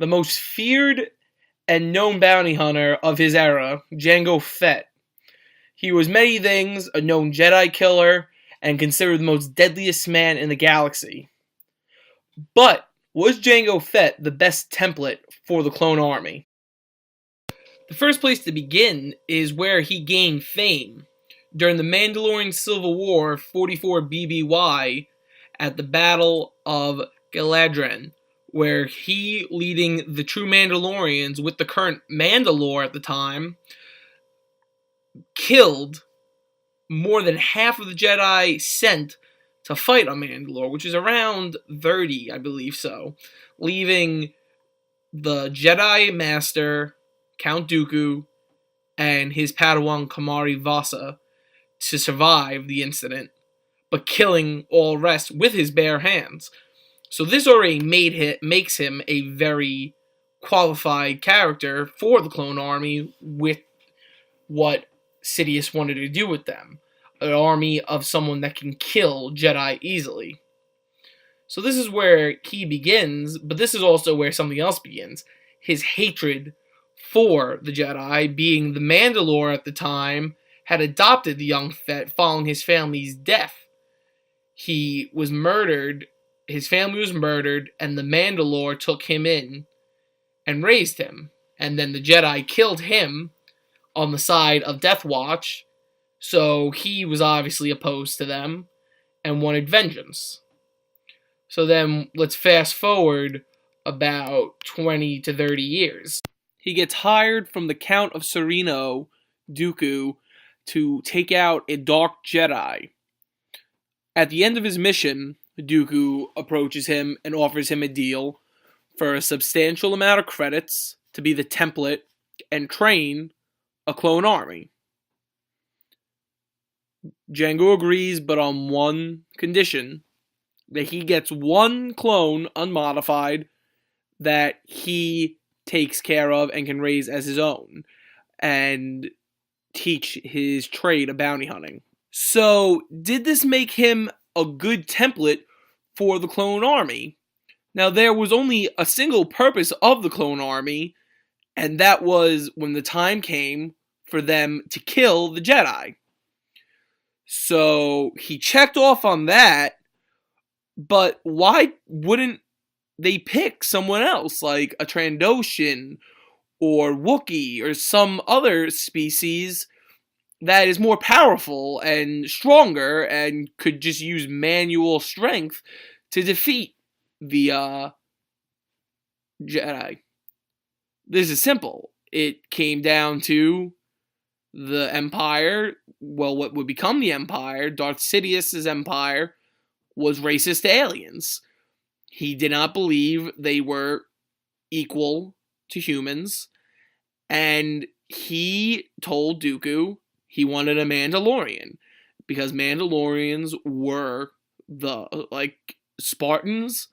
the most feared and known bounty hunter of his era, Jango Fett. He was many things, a known Jedi killer, and considered the most deadliest man in the galaxy. But was Jango Fett the best template for the clone army? The first place to begin is where he gained fame, during the Mandalorian Civil War 44 BBY at the Battle of Galadriel, where he, leading the true Mandalorians with the current Mandalore at the time, killed more than half of the Jedi sent to fight on Mandalore, which is around 30, I believe so, leaving the Jedi Master, Count Dooku, and his Padawan Kamari Vasa to survive the incident, but killing all rest with his bare hands. So this already makes him a very qualified character for the clone army with what Sidious wanted to do with them. An army of someone that can kill Jedi easily. So this is where he begins, but this is also where something else begins. His hatred for the Jedi, being the Mandalore at the time, had adopted the young Fett following his family's death. He was murdered, his family was murdered, and the Mandalore took him in and raised him. And then the Jedi killed him on the side of Death Watch, so he was obviously opposed to them and wanted vengeance. So then let's fast forward about 20 to 30 years. He gets hired from the Count of Sereno, Dooku, to take out a dark Jedi. At the end of his mission, Dooku approaches him and offers him a deal for a substantial amount of credits to be the template and train a clone army. Jango agrees, but on one condition, that he gets one clone unmodified that he takes care of and can raise as his own and teach his trade of bounty hunting. So, did this make him a good template for the clone army? Now, there was only a single purpose of the clone army, and that was when the time came for them to kill the Jedi. So, he checked off on that, but why wouldn't they pick someone else, like a Trandoshan or Wookiee or some other species that is more powerful and stronger and could just use manual strength to defeat the Jedi? This is simple. It came down to the Empire, well, what would become the Empire, Darth Sidious's Empire, was racist to aliens. He did not believe they were equal to humans, and he told Dooku he wanted a Mandalorian, because Mandalorians were the, Spartans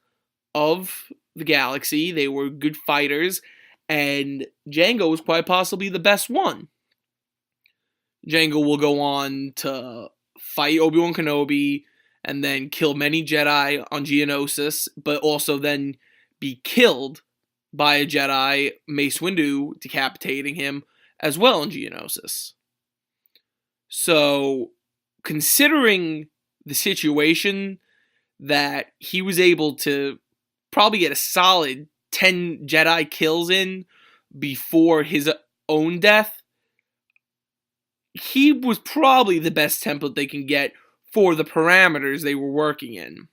of the galaxy. They were good fighters, and Jango was quite possibly the best one. Jango will go on to fight Obi-Wan Kenobi, and then kill many Jedi on Geonosis, but also then be killed by a Jedi, Mace Windu, decapitating him as well on Geonosis. So, considering the situation that he was able to probably get a solid 10 Jedi kills in before his own death, he was probably the best template they can get for the parameters they were working in.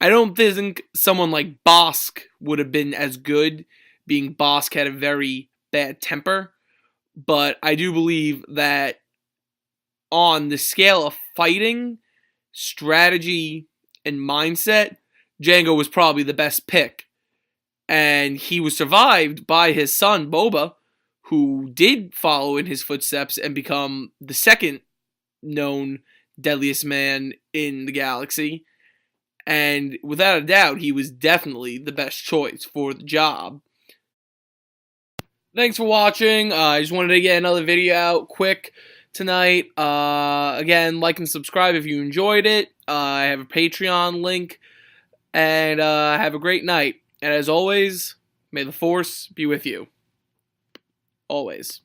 I don't think someone like Bosk would have been as good, being Bosk had a very bad temper, but I do believe that on the scale of fighting, strategy, and mindset, Jango was probably the best pick. And he was survived by his son, Boba, who did follow in his footsteps and become the second known deadliest man in the galaxy, and without a doubt, he was definitely the best choice for the job. Thanks for watching. I just wanted to get another video out quick tonight. Again, like and subscribe if you enjoyed it. I have a Patreon link, and have a great night. And as always, May the Force be with you. Always.